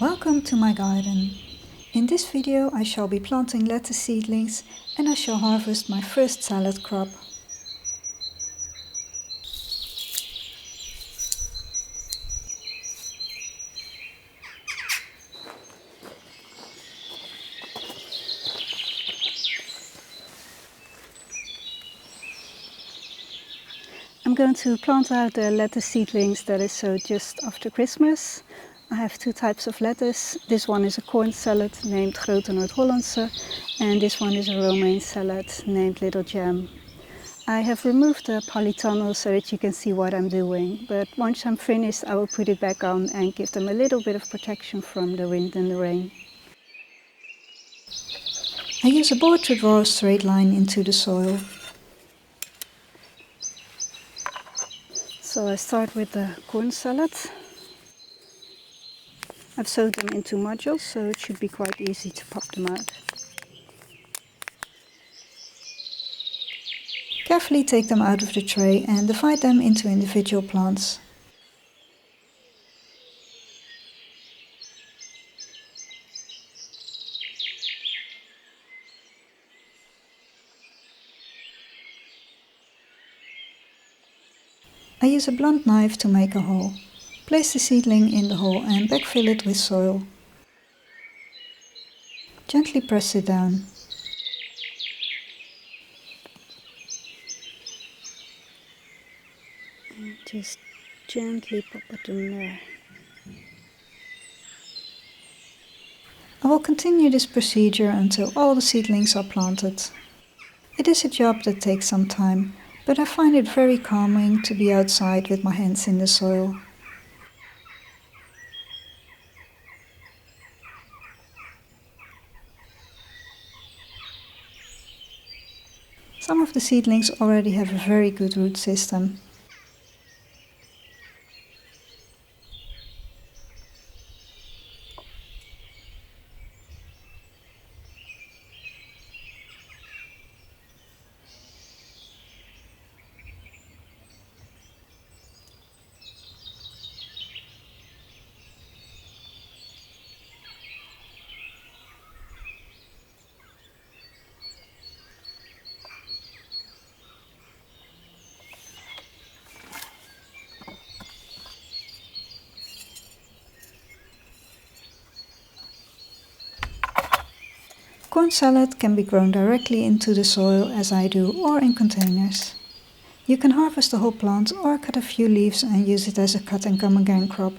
Welcome to my garden. In this video I shall be planting lettuce seedlings and I shall harvest my first salad crop. I'm going to plant out the lettuce seedlings that is sowed just after Christmas. I have two types of lettuce. This one is a corn salad named Grote Noord-Hollandse and this one is a romaine salad named Little Jam. I have removed the polytunnel so that you can see what I'm doing, but once I'm finished I will put it back on and give them a little bit of protection from the wind and the rain. I use a board to draw a straight line into the soil. So I start with the corn salad. I've sewed them into modules, so it should be quite easy to pop them out. Carefully take them out of the tray and divide them into individual plants. I use a blunt knife to make a hole. Place the seedling in the hole and backfill it with soil. Gently press it down. And just gently pop it in there. I will continue this procedure until all the seedlings are planted. It is a job that takes some time, but I find it very calming to be outside with my hands in the soil. Some of the seedlings already have a very good root system. Corn salad can be grown directly into the soil as I do, or in containers. You can harvest the whole plant or cut a few leaves and use it as a cut and come again crop.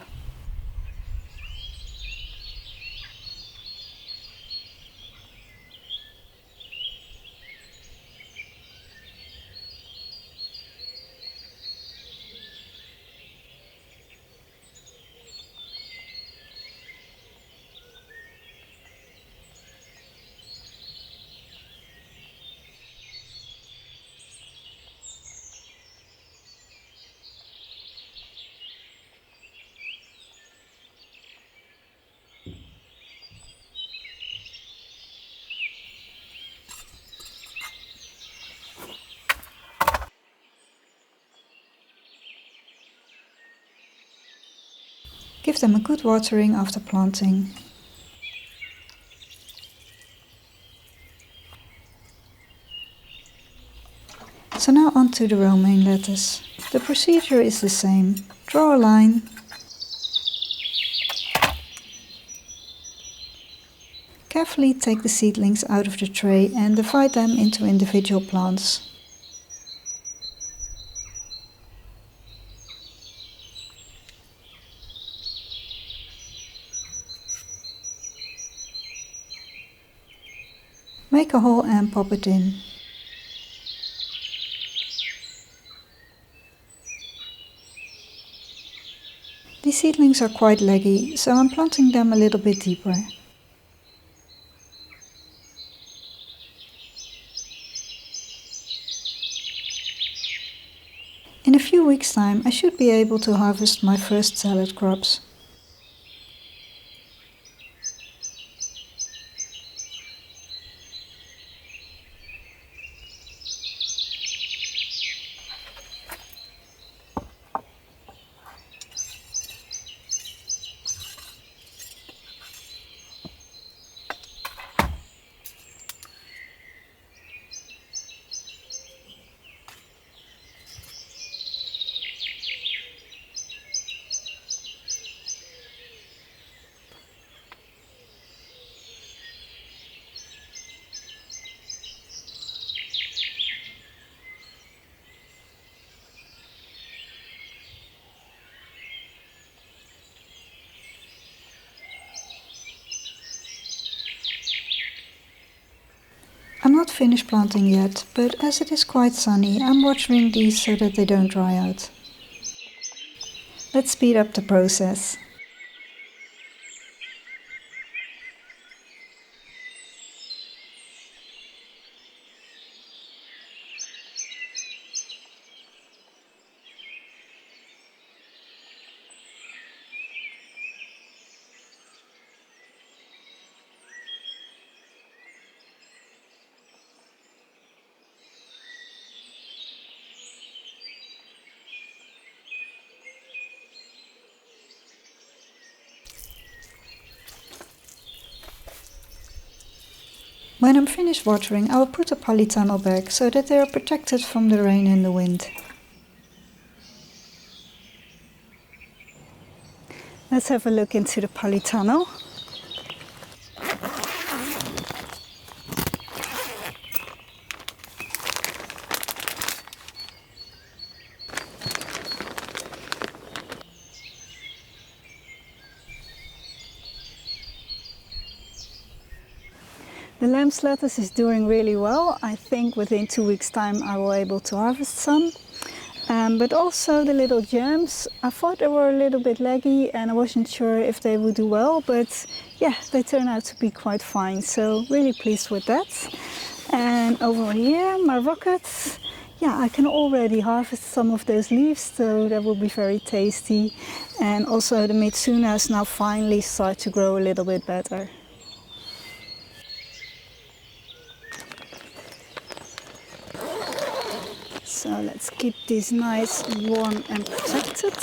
Give them a good watering after planting. So now on to the romaine lettuce. The procedure is the same. Draw a line. Carefully take the seedlings out of the tray and divide them into individual plants. Make a hole and pop it in. These seedlings are quite leggy, so I'm planting them a little bit deeper. In a few weeks' time I should be able to harvest my first salad crops. finished planting yet, but as it is quite sunny, I'm watering these so that they don't dry out. Let's speed up the process. When I'm finished watering, I will put a polytunnel back so that they are protected from the rain and the wind. Let's have a look into the polytunnel. The lamb's lettuce is doing really well. I think within 2 weeks' time I will be able to harvest some. But also the little gems, I thought they were a little bit leggy and I wasn't sure if they would do well, but yeah, they turned out to be quite fine, so really pleased with that. And over here, my rockets, yeah, I can already harvest some of those leaves, so that will be very tasty. And also the mitsunas now finally start to grow a little bit better. So let's keep these nice, warm and protected.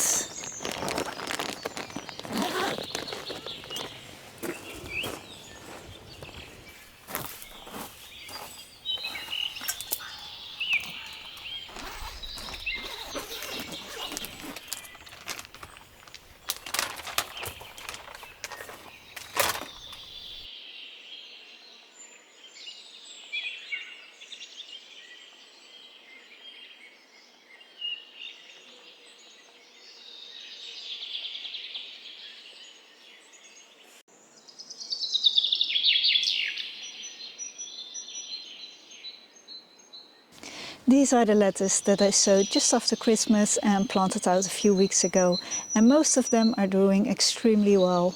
These are the lettuce that I sowed just after Christmas and planted out a few weeks ago, and most of them are doing extremely well.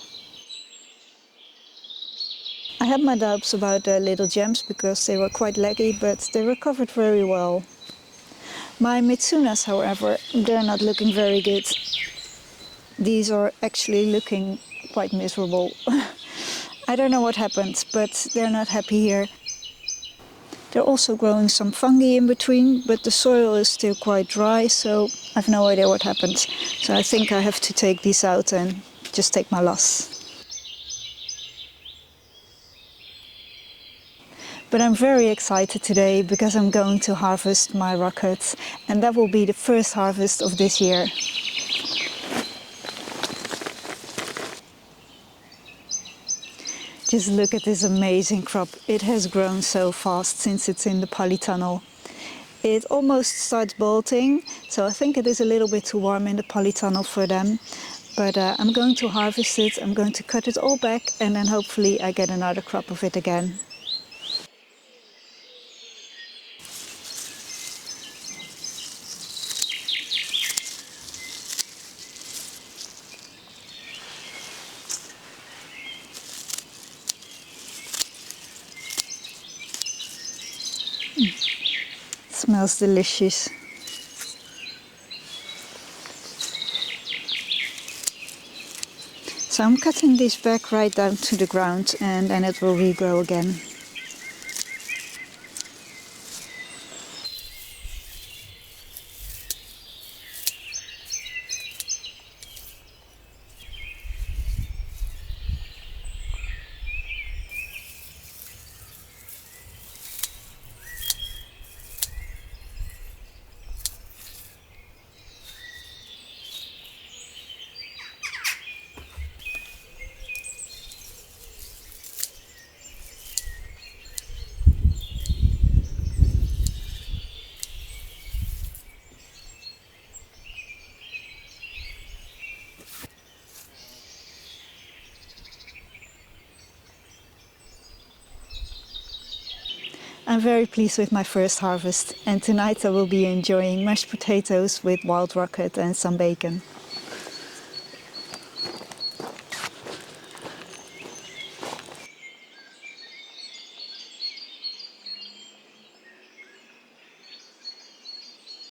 I had my doubts about the little gems because they were quite leggy, but they recovered very well. My mitsunas, however, they're not looking very good. These are actually looking quite miserable. I don't know what happened, but they're not happy here. They're also growing some fungi in between, but the soil is still quite dry, so I've no idea what happened. So I think I have to take these out and just take my loss. But I'm very excited today because I'm going to harvest my rockets, and that will be the first harvest of this year. Just look at this amazing crop. It has grown so fast since it's in the polytunnel. It almost starts bolting, so I think it is a little bit too warm in the polytunnel for them. But I'm going to harvest it, I'm going to cut it all back, and then hopefully I get another crop of it again. Smells delicious. So I'm cutting this back right down to the ground, and then it will regrow again. I'm very pleased with my first harvest, and tonight I will be enjoying mashed potatoes with wild rocket and some bacon.